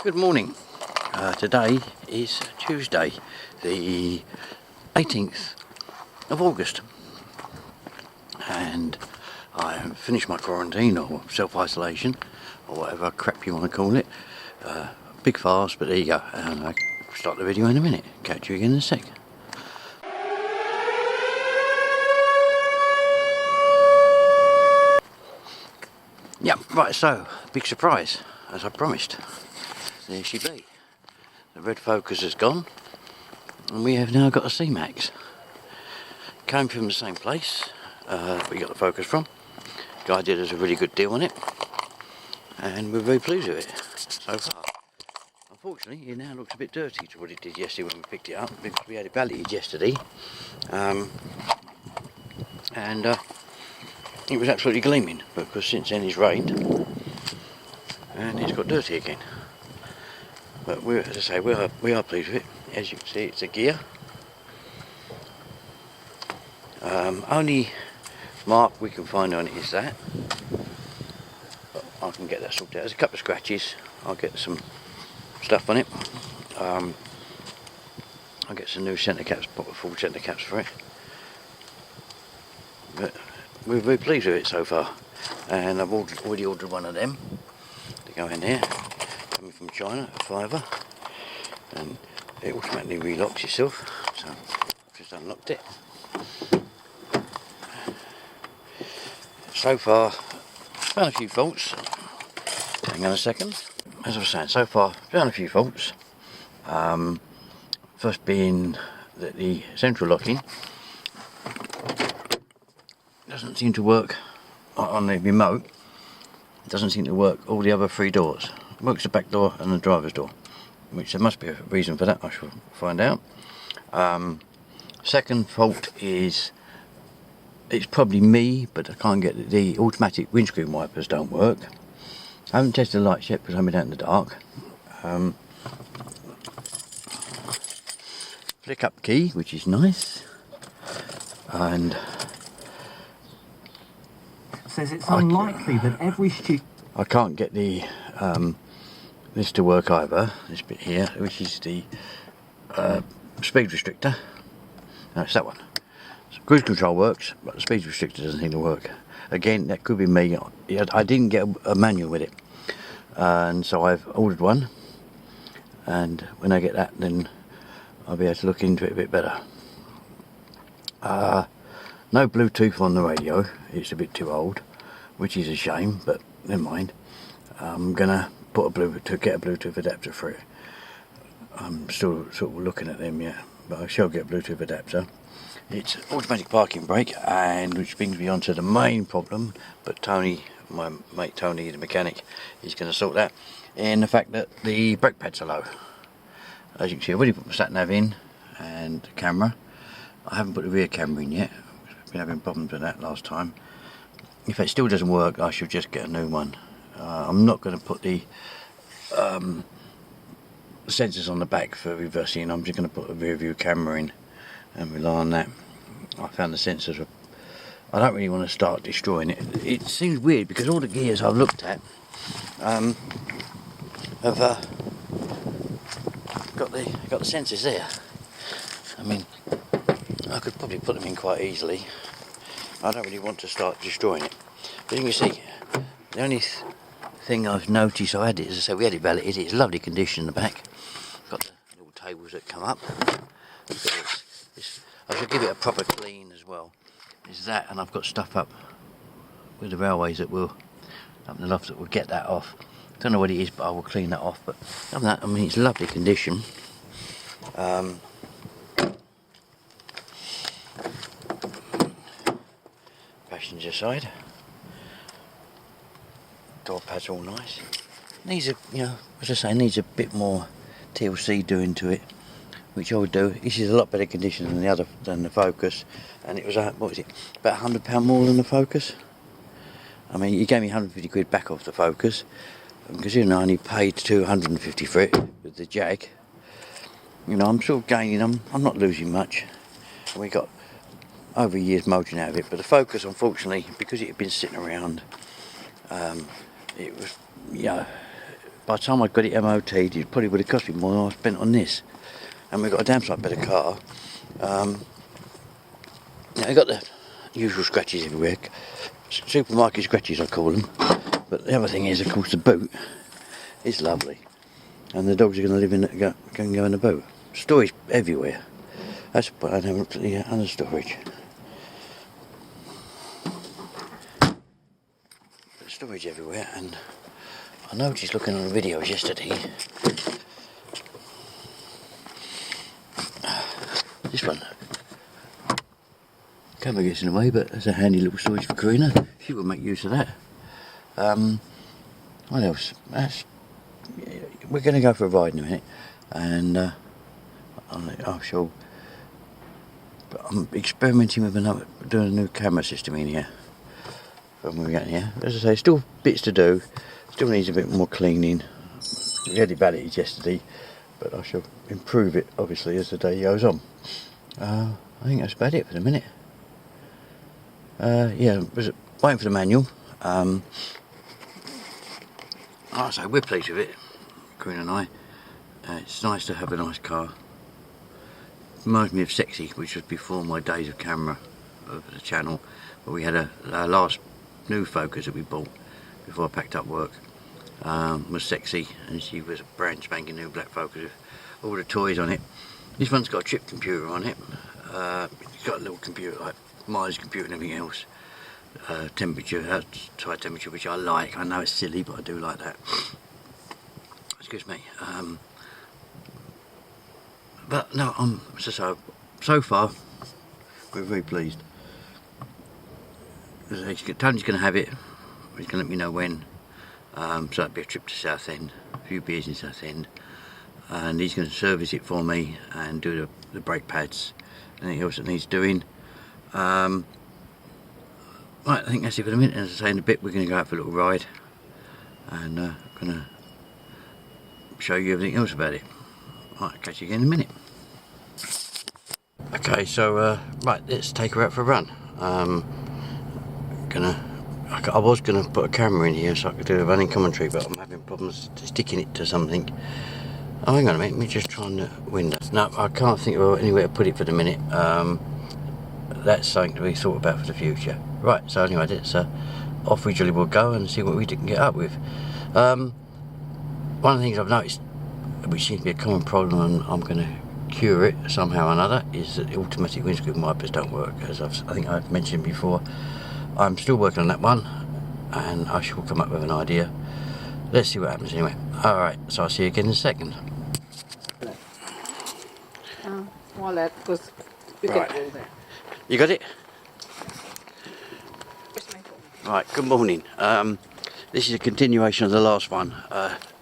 Good morning. Today is Tuesday, the 18th of August, and I have finished my quarantine or self-isolation or whatever crap you want to call it. Big fast, but there you go, and I'll start the video in a minute. Catch you again in a sec. Yeah, right, so big surprise, as I promised. There she be. The red focus has gone, and we have now got a C-Max. Came from the same place we got the focus from. Guy did us a really good deal on it, and we're very pleased with it so far. Unfortunately, it now looks a bit dirty to what it did yesterday when we picked it up, because we had it valeted yesterday, and it was absolutely gleaming, because since then it's rained, and it's got dirty again. But as I say, we are pleased with it. As you can see, it's a Ghia. Only mark we can find on it is that. But I can get that sorted out. There's a couple of scratches. I'll get some stuff on it. I'll get some new centre caps, full centre caps for it. But we're very pleased with it so far. And I've already ordered one of them to go in there. Coming from China, a £5, and it automatically relocks itself, so I've just unlocked it. So far, found a few faults. Hang on a second. As I was saying, so far found a few faults. First being that the central locking doesn't seem to work on the remote. It doesn't seem to work all the other three doors. It works the back door and the driver's door, which there must be a reason for that. I shall find out. Second fault is, it's probably me, but I can't get the automatic windscreen wipers don't work. I haven't tested the lights yet because I'm out in the dark. Flick up key, which is nice, and says it's unlikely that every student. I can't get the this to work either. This bit here, which is the speed restrictor. No, it's that one. So cruise control works, but the speed restrictor doesn't seem to work. Again, that could be me. I didn't get a manual with it, and so I've ordered one. And when I get that, then I'll be able to look into it a bit better. No Bluetooth on the radio. It's a bit too old, which is a shame, but never mind. I'm gonna put get a Bluetooth adapter for it. I'm still sort of looking at them yet, but I shall get a Bluetooth adapter. It's automatic parking brake, and which brings me on to the main problem. But Tony, my mate Tony, the mechanic, is going to sort that. And the fact that the brake pads are low. As you can see, I've already put my sat nav in and the camera. I haven't put the rear camera in yet. I've been having problems with that last time. If it still doesn't work, I should just get a new one. I'm not going to put the sensors on the back for reversing. I'm just going to put a rear view camera in and rely on that. I found the sensors I don't really want to start destroying it. It seems weird because all the gears I've looked at have got the sensors there. I mean, I could probably put them in quite easily. I don't really want to start destroying it. But you can see, the only thing I've noticed, I had it, as I say, we had it valeted. It's lovely condition in the back. Got the little tables that come up. Look at this. I should give it a proper clean as well. There's that, and I've got stuff up with the railways that will, up in the loft, that will get that off. Don't know what it is, but I will clean that off. But other than that, I mean, it's lovely condition. Passenger side. Door pads all nice. Needs a, as I say, needs a bit more TLC doing to it, which I would do. This is a lot better condition than the Focus, and it was what was it? About £100 more than the Focus. I mean, you gave me 150 quid back off the Focus, and considering I only paid 250 for it with the Jag, I'm sort of gaining. I'm not losing much. And we got over a year's motoring out of it, but the Focus, unfortunately, because it had been sitting around, it was, by the time I got it MOT'd, it probably would have cost me more than I spent on this. And we've got a damn sight better car. Now we've got the usual scratches everywhere, supermarket scratches I call them. But the other thing is, of course, the boot is lovely, and the dogs are going to live in it, go in the boot. Storage everywhere. That's why I never looked at the under storage. Storage everywhere, and I noticed looking on the videos yesterday. This one. Camera gets in the way, but that's a handy little storage for Karina. She will make use of that. What else? We're going to go for a ride in a minute, and I'm sure. But I'm experimenting with doing a new camera system in here. When we get here, as I say, still bits to do. Still needs a bit more cleaning. We had it validated yesterday, but I shall improve it obviously as the day goes on. I think that's about it for the minute. Yeah, was waiting for the manual. Like I say, we're pleased with it, Queen and I. It's nice to have a nice car. Reminds me of Sexy, which was before my days of camera of the channel, where we had our last new Focus that we bought before I packed up work. Was Sexy, and she was a brand spanking new black Focus with all the toys on it. This one's got a chip computer on it. It's got a little computer like mileage computer and everything else. Temperature, outside temperature, which I like. I know it's silly, but I do like that. Excuse me. But no, so far we're very pleased. Tony's going to have it. He's going to let me know when. So that'll be a trip to Southend, a few beers in Southend, and he's going to service it for me and do the brake pads. Anything else that needs doing. Right, I think that's it for the minute. As I say, in a bit we're going to go out for a little ride, and I'm going to show you everything else about it. Right, catch you again in a minute. Okay, so right, let's take her out for a run. I was gonna put a camera in here so I could do a running commentary, but I'm having problems sticking it to something. Oh, hang on a minute, let me just try on the window. No, I can't think of anywhere to put it for the minute. That's something to be thought about for the future. Right, so anyway, let's off we jolly will go and see what we can get up with. One of the things I've noticed, which seems to be a common problem, and I'm going to cure it somehow or another, is that the automatic windscreen wipers don't work. As I think I've mentioned before, I'm still working on that one, and I shall come up with an idea. Let's see what happens anyway. Alright, so I'll see you again in a second. More or less, because you Right. can go there. You got it? Where's my phone? Right, good morning. This is a continuation of the last one.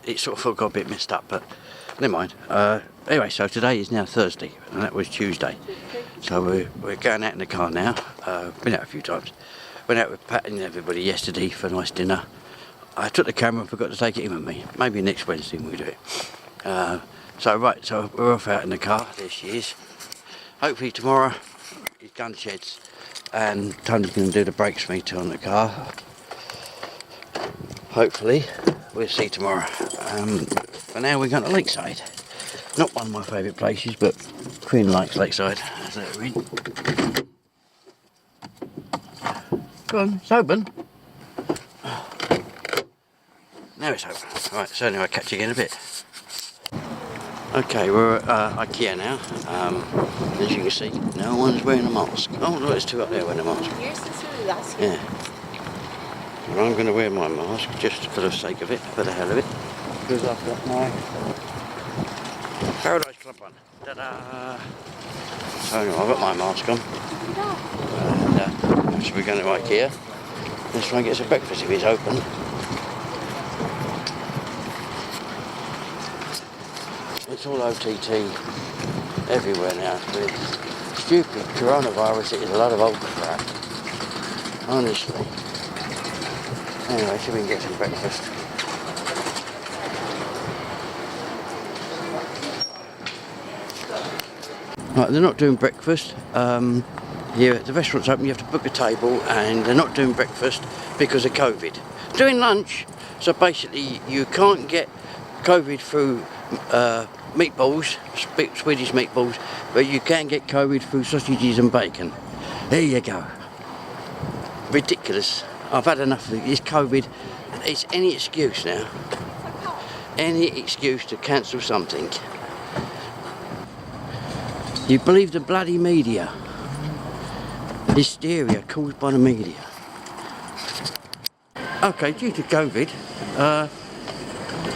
It sort of got a bit messed up, but never mind. Anyway, so today is now Thursday, and that was Tuesday. So we're going out in the car now. Been out a few times. Went out with Pat and everybody yesterday for a nice dinner. I took the camera and forgot to take it in with me. Maybe next Wednesday we'll do it. So we're off out in the car. There she is. Hopefully tomorrow is gun sheds, and Tony's going to do the brakes for me on the car. Hopefully, we'll see tomorrow. For now we're going to Lakeside. Not one of my favourite places, but Queen likes Lakeside. So we're in. Go on, it's open. Now it's open. Right, so anyway, I'll catch you again in a bit. Okay, we're at Ikea now. As you can see, no one's wearing a mask. Oh, look, there's two up there wearing a mask. Yeah. Well, I'm going to wear my mask just for the sake of it, for the hell of it, because I've got my Paradise Club on. Ta-da! So anyway, I've got my mask on. And so we're going to Ikea. Let's try and get some breakfast if it's open. It's all OTT everywhere now. With stupid coronavirus, it is a lot of old crap. Honestly. Anyway, so we can get some breakfast. Right, they're not doing breakfast. Here, the restaurant's open, you have to book a table, and they're not doing breakfast because of COVID. Doing lunch, so basically you can't get COVID through meatballs, Swedish meatballs, but you can get COVID through sausages and bacon. There you go. Ridiculous. I've had enough of this COVID. It's any excuse now. Any excuse to cancel something. You believe the bloody media. Hysteria caused by the media. Okay, due to COVID,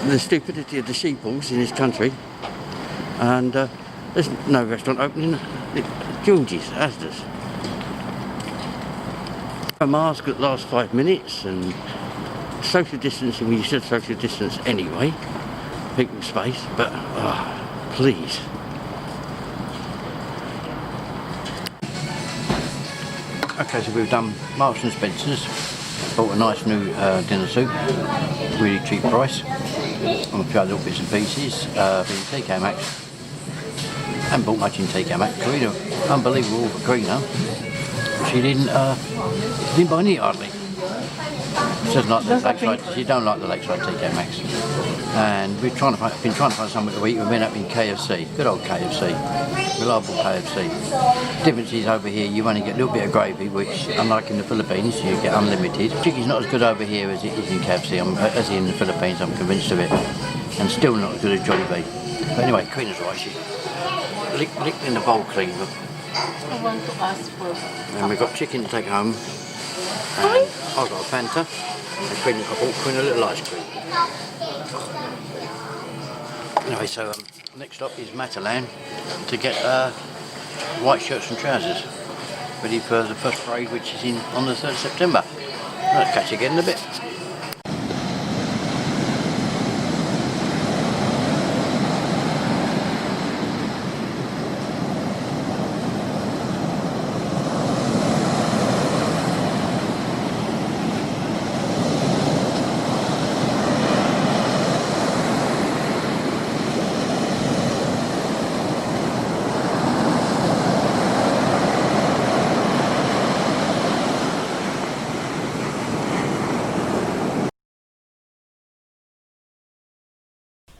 the stupidity of the sheeples in this country, and there's no restaurant opening. George's, Asda's. A mask at the last 5 minutes, and social distancing, well, you said social distance anyway, people's space, but please. Okay, so we've done Marks and Spencer's, bought a nice new dinner suit, really cheap price, and a few other little bits and pieces, for TK Maxx. Haven't bought much in TK Maxx. Karina, unbelievable for Karina. She didn't buy any hardly. She doesn't like the Lakeside. She don't like the Lakeside TK Maxx. And we've been trying to find something to eat. We've been up in KFC, good old KFC, reliable KFC. Difference is over here you only get a little bit of gravy, which unlike in the Philippines you get unlimited. Chicken's not as good over here as it is in KFC, as in the Philippines. I'm convinced of it, and still not as good as Jollibee. But anyway, Karina's right. She licked in the bowl clean. I want to ask for. And we've got chicken to take home. And I've got a Fanta. And I bought Queen a little ice cream. Anyway, so next stop is Matalan to get white shirts and trousers ready for the first parade, which is on the 3rd of September. I'll catch you again in a bit.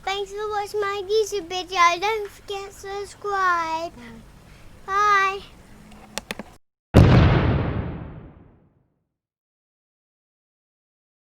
Thanks for watching my YouTube video. Don't forget to subscribe. Bye.